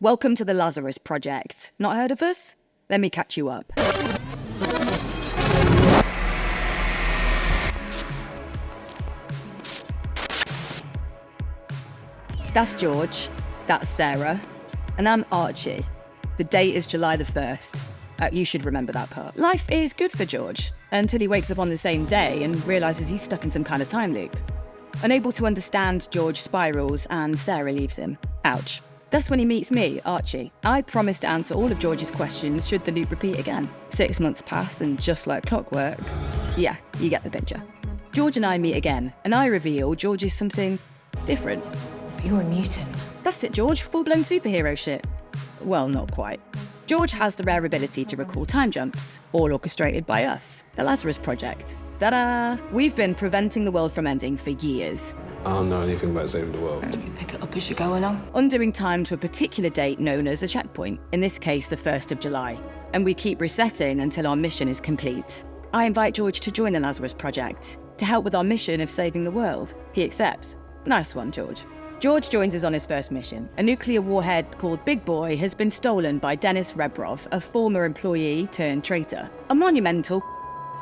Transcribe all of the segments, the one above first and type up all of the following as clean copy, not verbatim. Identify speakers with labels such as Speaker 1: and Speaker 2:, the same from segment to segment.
Speaker 1: Welcome to the Lazarus Project. Not heard of us? Let me catch you up. That's George, that's Sarah, and I'm Archie. The date is July the 1st. You should remember that part. Life is good for George, until he wakes up on the same day and realises he's stuck in some kind of time loop. Unable to understand, George spirals and Sarah leaves him. Ouch. That's when he meets me, Archie. I promise to answer all of George's questions should the loop repeat again. 6 months pass and just like clockwork, yeah, you get the picture. George and I meet again, and I reveal George is something different.
Speaker 2: You're a mutant.
Speaker 1: That's it, George. Full-blown superhero shit. Well, not quite. George has the rare ability to recall time jumps, all orchestrated by us, the Lazarus Project. Ta-da! We've been preventing the world from ending for years.
Speaker 3: I don't know anything about saving the world.
Speaker 2: You pick it up as you go along.
Speaker 1: Undoing time to a particular date known as a checkpoint, in this case the 1st of July. And we keep resetting until our mission is complete. I invite George to join the Lazarus Project, to help with our mission of saving the world. He accepts. Nice one, George. George joins us on his first mission. A nuclear warhead called Big Boy has been stolen by Dennis Rebrov, a former employee turned traitor. A monumental.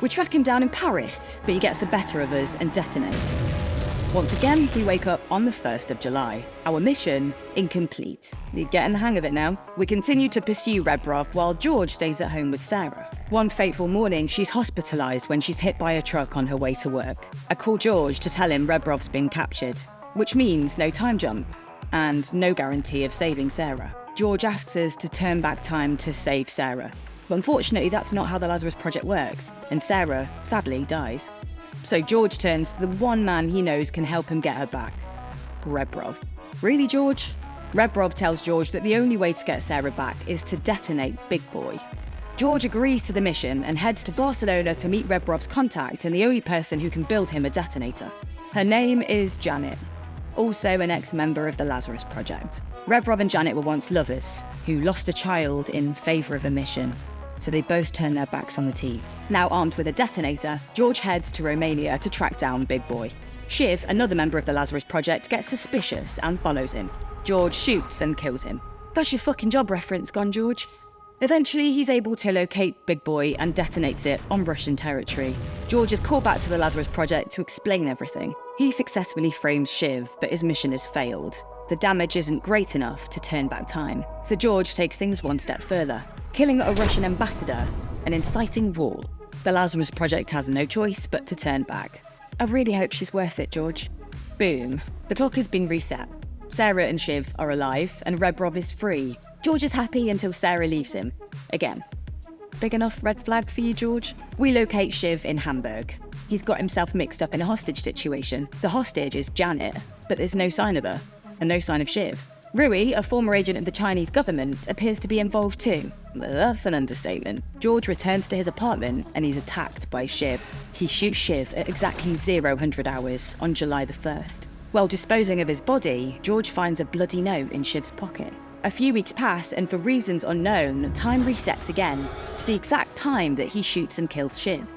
Speaker 1: We track him down in Paris, but he gets the better of us and detonates. Once again, we wake up on the 1st of July. Our mission, incomplete. You're getting the hang of it now. We continue to pursue Rebrov while George stays at home with Sarah. One fateful morning, she's hospitalised when she's hit by a truck on her way to work. I call George to tell him Rebrov's been captured, which means no time jump and no guarantee of saving Sarah. George asks us to turn back time to save Sarah. But unfortunately, that's not how the Lazarus Project works, and Sarah, sadly, dies. So George turns to the one man he knows can help him get her back. Rebrov. Really, George? Rebrov tells George that the only way to get Sarah back is to detonate Big Boy. George agrees to the mission and heads to Barcelona to meet Rebrov's contact and the only person who can build him a detonator. Her name is Janet, also an ex-member of the Lazarus Project. Rebrov and Janet were once lovers who lost a child in favour of a mission, so they both turned their backs on the team. Now armed with a detonator, George heads to Romania to track down Big Boy. Shiv, another member of the Lazarus Project, gets suspicious and follows him. George shoots and kills him. That's your fucking job reference gone, George. Eventually, he's able to locate Big Boy and detonates it on Russian territory. George is called back to the Lazarus Project to explain everything. He successfully frames Shiv, but his mission has failed. The damage isn't great enough to turn back time, so George takes things one step further, killing a Russian ambassador and inciting war. The Lazarus Project has no choice but to turn back. I really hope she's worth it, George. Boom. The clock has been reset. Sarah and Shiv are alive, and Rebrov is free. George is happy until Sarah leaves him. Again. Big enough red flag for you, George? We locate Shiv in Hamburg. He's got himself mixed up in a hostage situation. The hostage is Janet, but there's no sign of her, and no sign of Shiv. Rui, a former agent of the Chinese government, appears to be involved too. That's an understatement. George returns to his apartment and he's attacked by Shiv. He shoots Shiv at exactly 0 hours on July the 1st. While disposing of his body, George finds a bloody note in Shiv's pocket. A few weeks pass, and for reasons unknown, time resets again to the exact time that he shoots and kills Shiv.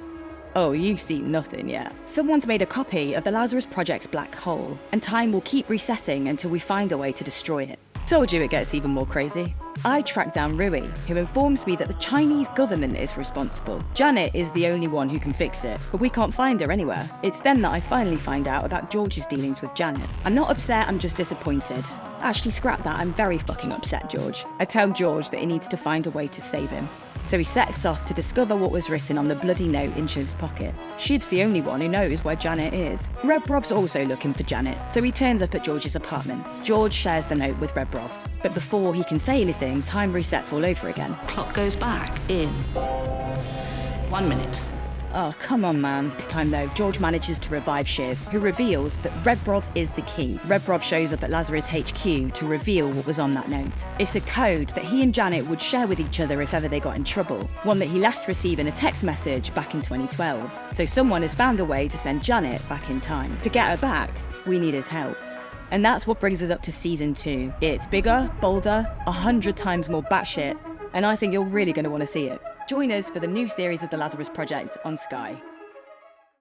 Speaker 1: Oh, you see nothing yet. Someone's made a copy of the Lazarus Project's black hole, and time will keep resetting until we find a way to destroy it. Told you it gets even more crazy. I track down Rui, who informs me that the Chinese government is responsible. Janet is the only one who can fix it, but we can't find her anywhere. It's then that I finally find out about George's dealings with Janet. I'm not upset, I'm just disappointed. Actually, scrap that, I'm very fucking upset, George. I tell George that he needs to find a way to save him. So he sets off to discover what was written on the bloody note in Shiv's pocket. Shiv's the only one who knows where Janet is. Rebrov's also looking for Janet, so he turns up at George's apartment. George shares the note with Rebrov, but before he can say anything, time resets all over again.
Speaker 2: Clock goes back in 1 minute.
Speaker 1: Oh, come on, man. This time, though, George manages to revive Shiv, who reveals that Rebrov is the key. Rebrov shows up at Lazarus HQ to reveal what was on that note. It's a code that he and Janet would share with each other if ever they got in trouble, one that he last received in a text message back in 2012. So someone has found a way to send Janet back in time. To get her back, we need his help. And that's what brings us up to season 2. It's bigger, bolder, 100 times more batshit, and I think you're really going to want to see it. Join us for the new series of the Lazarus Project on Sky.